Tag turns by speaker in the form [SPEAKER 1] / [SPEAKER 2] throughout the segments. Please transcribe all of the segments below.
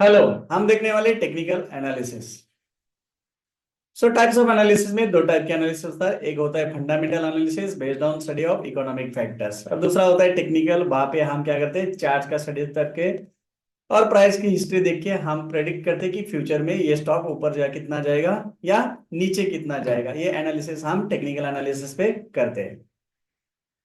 [SPEAKER 1] Hello. हम देखने वाले technical analysis. Types of analysis में दो टाइप के एनालिसिस होता है। एक होता है fundamental analysis based on study of economic factors, और दूसरा होता है टेक्निकल। वहां पे हम क्या करते हैं, चार्ट का स्टडी करके और प्राइस की हिस्ट्री देख के हम प्रेडिक्ट करते हैं कि फ्यूचर में ये स्टॉक ऊपर जा कितना जाएगा या नीचे कितना जाएगा। ये एनालिसिस हम टेक्निकल एनालिसिस पे करते हैं।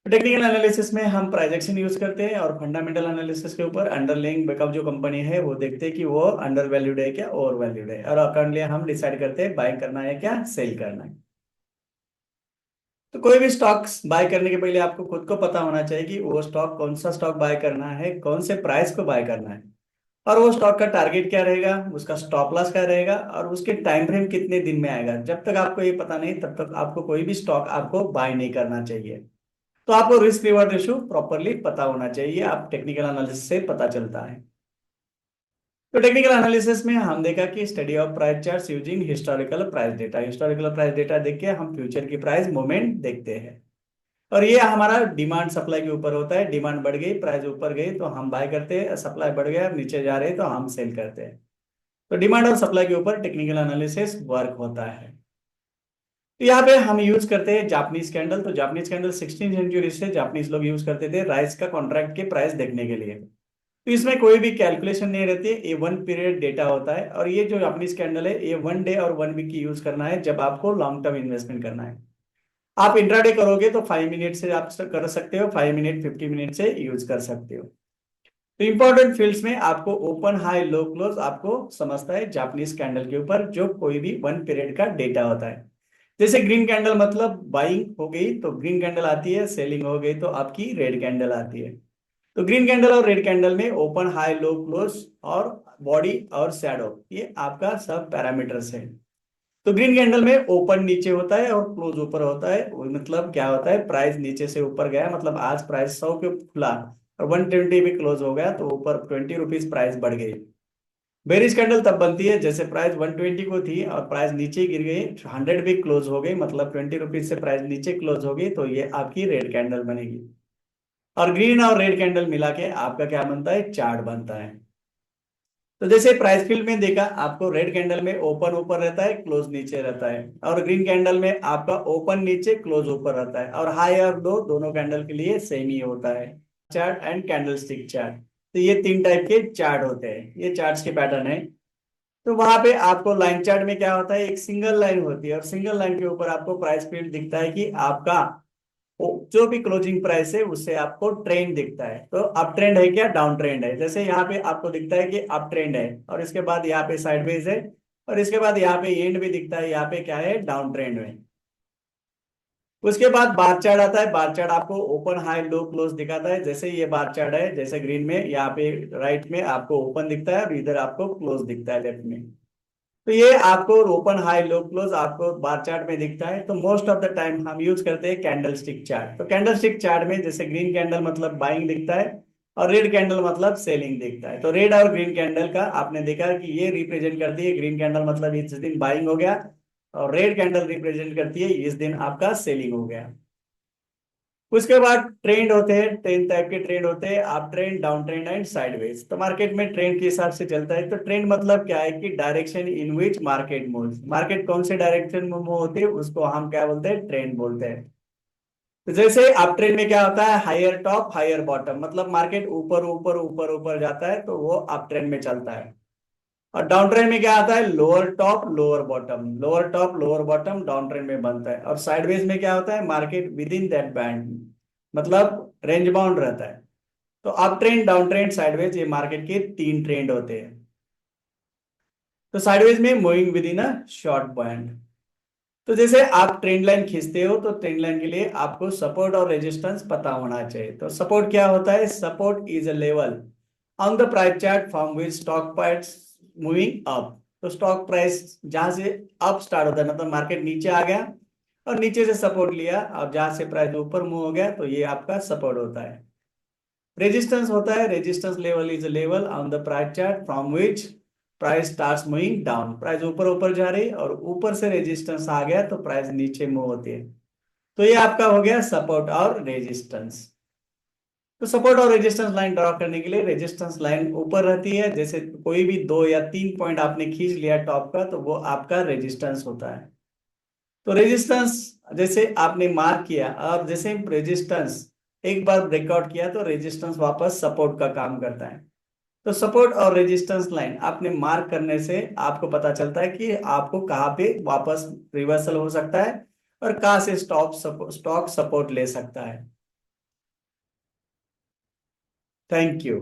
[SPEAKER 1] टेक्निकल एनालिसिस में हम प्राइजेक्शन यूज करते हैं और फंडामेंटल एनालिसिस के ऊपर अंडरलाइंग बैकअप जो कंपनी है वो देखते हैं कि वो अंडर वैल्यूड है क्या ओवर वैल्यूड है, और अकॉर्डिंगली हम डिसाइड करते हैं बाय करना है क्या सेल करना है। तो कोई भी स्टॉक्स बाय करने के पहले आपको खुद को पता होना चाहिए कि वो स्टॉक कौन सा स्टॉक बाय करना है, कौन से प्राइस को बाय करना है, और वो स्टॉक का टारगेट क्या रहेगा, उसका स्टॉप लॉस क्या रहेगा, और उसके टाइम फ्रेम कितने दिन में आएगा। जब तक आपको ये पता नहीं तब तक आपको कोई भी स्टॉक आपको बाय नहीं करना चाहिए। तो आपको रिस्क रिवॉर्ड रेशियो प्रॉपरली पता होना चाहिए, आप टेक्निकल एनालिसिस से पता चलता है। तो टेक्निकल एनालिसिस में हम देखा कि study of price charts using historical price data. Historical price data देख के हम फ्यूचर की प्राइस मूवमेंट देखते हैं, और ये हमारा डिमांड सप्लाई के ऊपर होता है। डिमांड बढ़ गई, प्राइस ऊपर गई तो हम बाय करते हैं, सप्लाई बढ़ गया नीचे जा रहे तो हम सेल करते हैं। तो डिमांड और सप्लाई के ऊपर टेक्निकल एनालिसिस वर्क होता है। तो यहाँ पे हम यूज करते हैं जापानीज कैंडल। तो जापानीज कैंडल 16वीं सेंचुरी से जापानीज लोग यूज करते थे राइस का कॉन्ट्रैक्ट के प्राइस देखने के लिए। तो इसमें कोई भी कैलकुलेशन नहीं रहती है, ये वन पीरियड डेटा होता है। और ये जो जापानीज कैंडल है ये वन डे और वन वीक की यूज करना है जब आपको लॉन्ग टर्म इन्वेस्टमेंट करना है। आप इंट्राडे करोगे तो 5 मिनट से आप कर सकते हो, 5 मिनट 50 मिनट से यूज कर सकते हो। तो इंपॉर्टेंट फील्ड्स में आपको ओपन हाई लो क्लोज आपको समझता है जापानीज कैंडल के ऊपर, जो कोई भी वन पीरियड का डेटा होता है। जैसे ग्रीन कैंडल मतलब बाइंग हो गई तो ग्रीन कैंडल आती है, सेलिंग हो गई तो आपकी रेड कैंडल आती है। तो ग्रीन कैंडल और रेड कैंडल में ओपन हाई लो क्लोज और बॉडी और शैडो, ये आपका सब पैरामीटर्स है। तो ग्रीन कैंडल में ओपन नीचे होता है और क्लोज ऊपर होता है। वो मतलब क्या होता है, प्राइस नीचे से ऊपर गया मतलब आज प्राइस 100 के खुला और 120 भी क्लोज हो गया तो ऊपर 20 रुपीज प्राइस बढ़ गई। बेरिश कैंडल तब बनती है जैसे प्राइस 120 को थी और प्राइस नीचे गिर गई, 100 भी क्लोज हो गई मतलब 20 रुपीज से प्राइस नीचे क्लोज हो गई, तो ये आपकी रेड कैंडल बनेगी। और ग्रीन और रेड कैंडल मिला के आपका क्या बनता है, चार्ट बनता है। तो जैसे प्राइस फील्ड में देखा आपको, रेड कैंडल में ओपन ऊपर रहता है क्लोज नीचे रहता है, और ग्रीन कैंडल में आपका ओपन नीचे क्लोज ऊपर रहता है, और हाई और लो दोनों कैंडल के लिए सेम ही होता है। Chart and candle stick chart, तो ये तीन टाइप के चार्ट होते हैं, ये चार्ट्स के पैटर्न है। तो वहां पे आपको लाइन चार्ट में क्या होता है, एक सिंगल लाइन होती है और सिंगल लाइन के ऊपर आपको प्राइस फील्ड दिखता है कि आपका जो भी क्लोजिंग प्राइस है उससे आपको ट्रेंड दिखता है। तो अप ट्रेंड है क्या डाउन ट्रेंड है, जैसे यहाँ पे आपको दिखता है कि अप ट्रेंड है और इसके बाद यहाँ पे साइडवेज है, और इसके बाद यहाँ पे एंड भी दिखता है, यहाँ पे क्या है डाउन ट्रेंड में। उसके बाद बार चार्ट आता है। बार चार्ट आपको ओपन हाई लो क्लोज दिखाता है, जैसे ये बार चार्ट है, जैसे ग्रीन में यहाँ पे राइट में आपको ओपन दिखता है और इधर आपको क्लोज दिखता है लेफ्ट में। तो ये आपको ओपन हाई लो क्लोज आपको बार चार्ट में दिखता है। तो मोस्ट ऑफ द टाइम हम यूज करते हैं कैंडल स्टिक चार्ट। तो कैंडल स्टिक चार्ट में जैसे ग्रीन कैंडल मतलब बाइंग दिखता है और रेड कैंडल मतलब सेलिंग दिखता है। तो रेड और ग्रीन कैंडल का आपने देखा कि ये रिप्रेजेंट करती है, ग्रीन कैंडल मतलब इस दिन बाइंग हो गया, और रेड कैंडल रिप्रेजेंट करती है इस दिन आपका सेलिंग हो गया। उसके बाद ट्रेंड होते हैं, तीन टाइप के ट्रेंड होते हैं, up trend down trend and sideways. तो मार्केट में ट्रेंड के हिसाब से चलता है। तो ट्रेंड मतलब क्या है कि direction in which market moves, market कौन से डायरेक्शन में मूव होती है उसको हम क्या बोलते हैं, ट्रेंड बोलते हैं। तो जैसे अप ट्रेंड में क्या होता है, हायर टॉप हायर बॉटम, मतलब मार्केट ऊपर ऊपर ऊपर ऊपर जाता है तो वो अप ट्रेंड में चलता है। और डाउन ट्रेंड में क्या आता है, lower top lower bottom, lower top lower bottom down trend में बनता है। और साइडवेज में क्या होता है, market with in that band, मतलब रेंज बाउंड रहता है। तो up trend down trend sideways ये मार्केट के तीन ट्रेंड होते हैं। तो साइडवेज में moving with in a short band. तो जैसे आप ट्रेंड लाइन खींचते हो तो ट्रेंड लाइन के लिए आपको सपोर्ट और रेजिस्टेंस पता होना चाहिए। तो सपोर्ट क्या होता है, support is a level on the price chart from which stock price moving up. तो स्टॉक प्राइस जहां से अप स्टार्ट होता है मतलब मार्केट नीचे आ गया और नीचे से सपोर्ट लिया, अब जहां से प्राइस ऊपर मूव हो गया तो ये आपका सपोर्ट होता है। रेजिस्टेंस होता है, resistance level is a level on the price chart from which price starts moving down. Price ऊपर ऊपर जा रही है और ऊपर से रेजिस्टेंस आ गया तो प्राइस नीचे मूव होती है। तो ये आपका हो गया सपोर्ट और रेजिस्टेंस। तो सपोर्ट और रेजिस्टेंस लाइन ड्रॉ करने के लिए रेजिस्टेंस लाइन ऊपर रहती है, जैसे कोई भी 2 या 3 पॉइंट आपने खींच लिया टॉप का तो वो आपका रेजिस्टेंस होता है। तो रेजिस्टेंस जैसे आपने मार्क किया और जैसे रेजिस्टेंस एक बार ब्रेकआउट किया तो रेजिस्टेंस वापस सपोर्ट का काम करता है। तो सपोर्ट और रेजिस्टेंस लाइन आपने मार्क करने से आपको पता चलता है कि आपको कहाँ पे वापस रिवर्सल हो सकता है और कहाँ से स्टॉक सपोर्ट ले सकता है। Thank you.